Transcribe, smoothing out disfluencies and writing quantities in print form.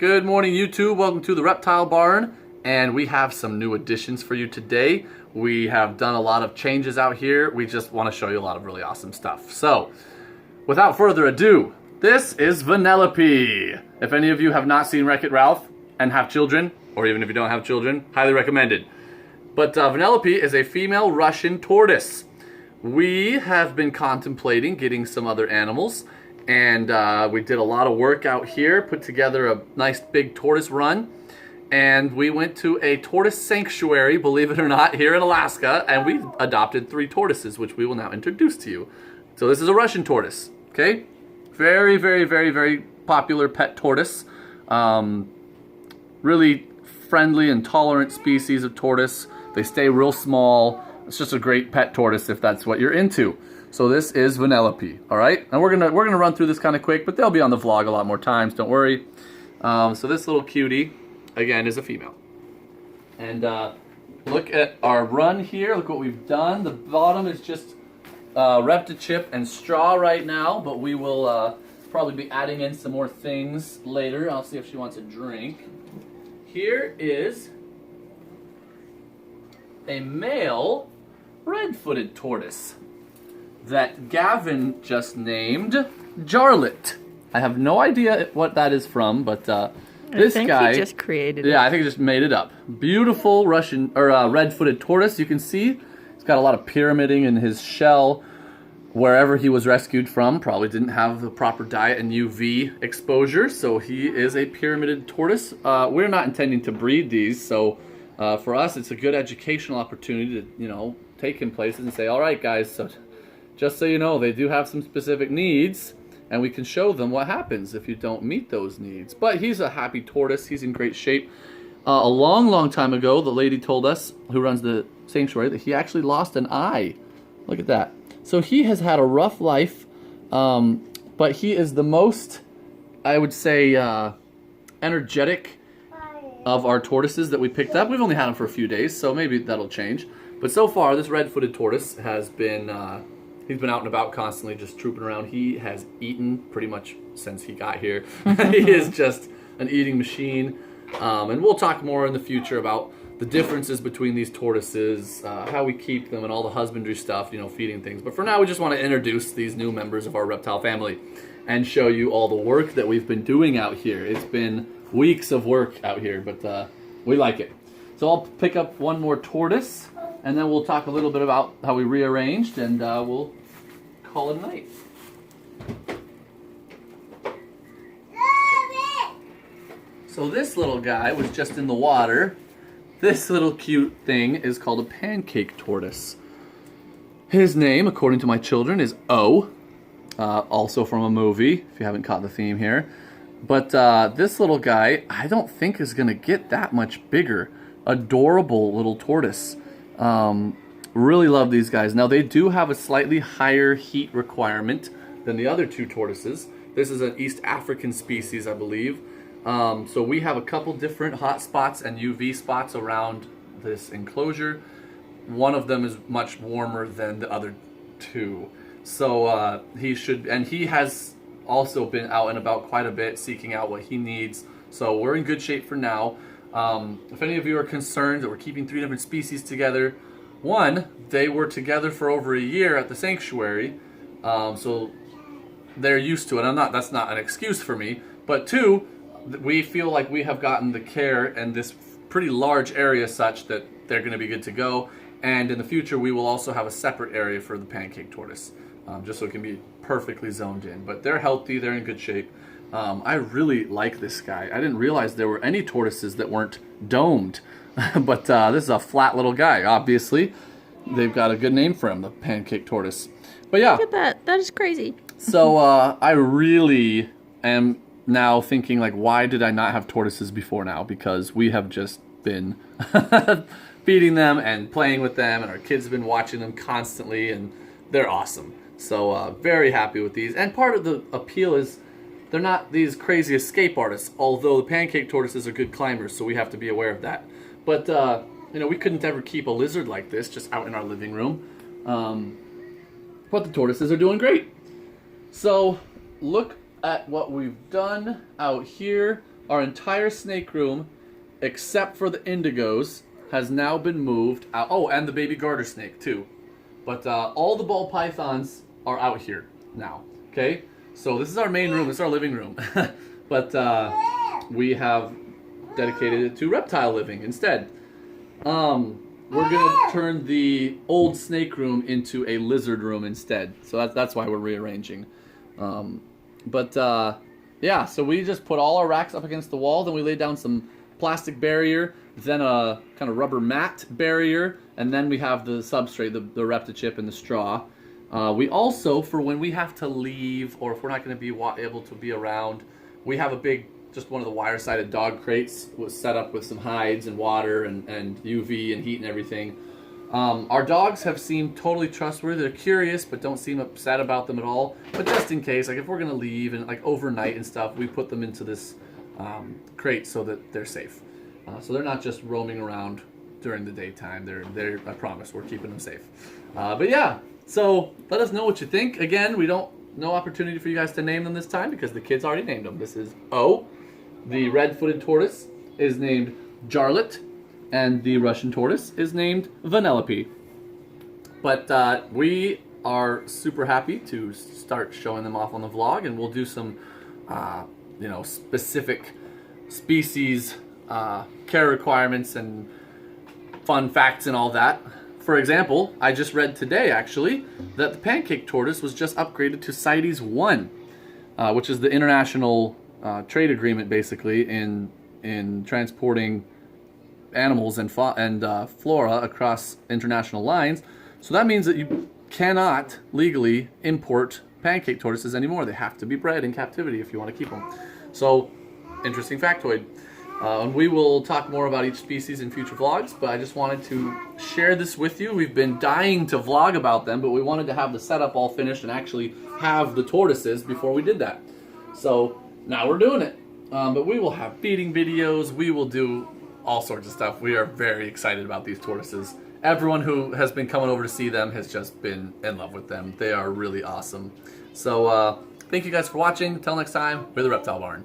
Good morning, YouTube. Welcome to the Reptile Barn, and we have some new additions for you today. We have done a lot of changes out here. We just want to show you a lot of really awesome stuff. So, without further ado, this is Vanellope. If any of you have not seen Wreck-It Ralph and have children, or even if you don't have children, highly recommended. But Vanellope is a female Russian tortoise. We have been contemplating getting some other animals, and we did a lot of work out here, put together a nice big tortoise run, and we went to a tortoise sanctuary, believe it or not, here in Alaska, and we adopted 3 tortoises, which we will now introduce to you. So this is a Russian tortoise, okay? Very, very, very, very popular pet tortoise. Really friendly and tolerant species of tortoise. They stay real small. It's just a great pet tortoise if that's what you're into. So this is Vanellope, all right? And we're gonna run through this kind of quick, but they'll be on the vlog a lot more times, don't worry. So this little cutie, again, is a female. And look at our run here. Look what we've done. The bottom is just Reptile chip and straw right now, but we will probably be adding in some more things later. I'll see if she wants a drink. Here is a male Redfooted Tortoise that Gavin just named Jarlet. I have no idea what that is from, but this guy he just created it. Yeah, I think he just made it up. Beautiful Russian or Red-footed tortoise. You can see he's got a lot of pyramiding in his shell. Wherever he was rescued from, probably didn't have the proper diet and UV exposure, so he is a pyramided tortoise. We're not intending to breed these, so for us, it's a good educational opportunity to, you know, take him places and say, all right, guys, so just so you know, they do have some specific needs, and we can show them what happens if you don't meet those needs. But he's a happy tortoise. He's in great shape. A long, long time ago, the lady told us, who runs the sanctuary, that he actually lost an eye. Look at that. So he has had a rough life, but he is the most, I would say, energetic of our tortoises that we picked up. We've only had him for a few days, so maybe that'll change. But so far, this red-footed tortoise has been, he's been out and about constantly, just trooping around. He has eaten pretty much since he got here. He is just an eating machine. And we'll talk more in the future about the differences between these tortoises, how we keep them, and all the husbandry stuff, you know, feeding things. But for now, we just want to introduce these new members of our reptile family and show you all the work that we've been doing out here. It's been weeks of work out here, but we like it. So I'll pick up one more tortoise, and then we'll talk a little bit about how we rearranged, and we'll call it a night. So this little guy was just in the water. This little cute thing is called a Pancake Tortoise. His name, according to my children, is O. Also from a movie, if you haven't caught the theme here. But this little guy, I don't think is going to get that much bigger. Adorable little tortoise. Really love these guys. Now, they do have a slightly higher heat requirement than the other 2 tortoises. This is an East African species, I believe. So we have a couple different hot spots and UV spots around this enclosure. One of them is much warmer than the other 2. So he has also been out and about quite a bit, seeking out what he needs. So we're in good shape for now. If any of you are concerned that we're keeping 3 different species together, 1, they were together for over a year at the sanctuary, so they're used to it. That's not an excuse for me. But 2, we feel like we have gotten the care in this pretty large area such that they're going to be good to go. And in the future, we will also have a separate area for the Pancake Tortoise, just so it can be perfectly zoned in. But they're healthy, they're in good shape. I really like this guy. I didn't realize there were any tortoises that weren't domed. But this is a flat little guy, obviously. They've got a good name for him, the Pancake Tortoise. But yeah. Look at that. That is crazy. So I really am now thinking, like, why did I not have tortoises before now? Because we have just been feeding them and playing with them, and our kids have been watching them constantly, and they're awesome. So very happy with these. And part of the appeal is they're not these crazy escape artists, although the Pancake Tortoises are good climbers, so we have to be aware of that. But, you know, we couldn't ever keep a lizard like this just out in our living room. But the tortoises are doing great. So look at what we've done out here. our entire snake room, except for the indigos, has now been moved out. Oh, and the baby garter snake too. But all the ball pythons are out here now. Okay, so this is our main room. This is our living room. But we have dedicated it to reptile living instead. We're gonna turn the old snake room into a lizard room instead. So that's why we're rearranging. Yeah, so we just put all our racks up against the wall. Then we laid down some plastic barrier, then a kind of rubber mat barrier, and then we have the substrate, the Reptichip and the straw. We also, for when we have to leave or if we're not going to be able to be around, we have a big, just one of the wire-sided dog crates was set up with some hides and water and UV and heat and everything. Our dogs have seemed totally trustworthy. They're curious, but don't seem upset about them at all. But just in case, like if we're gonna leave and like overnight and stuff, we put them into this crate so that they're safe. So they're not just roaming around during the daytime. They're I promise, we're keeping them safe. But yeah, so let us know what you think. Again, no opportunity for you guys to name them this time because the kids already named them. This is O. The Redfooted Tortoise is named Jarlet, and the Russian Tortoise is named Vanellope. But we are super happy to start showing them off on the vlog, and we'll do some, specific species care requirements and fun facts and all that. For example, I just read today, actually, that the Pancake Tortoise was just upgraded to CITES 1, which is the international trade agreement, basically, in transporting animals and flora across international lines. So that means that you cannot legally import pancake tortoises anymore. They have to be bred in captivity if you want to keep them. So, interesting factoid. And we will talk more about each species in future vlogs, but I just wanted to share this with you. We've been dying to vlog about them, but we wanted to have the setup all finished and actually have the tortoises before we did that. So now we're doing it. But we will have feeding videos. We will do all sorts of stuff. We are very excited about these tortoises. Everyone who has been coming over to see them has just been in love with them. They are really awesome. So thank you guys for watching. Until next time, we're the Reptile Barn.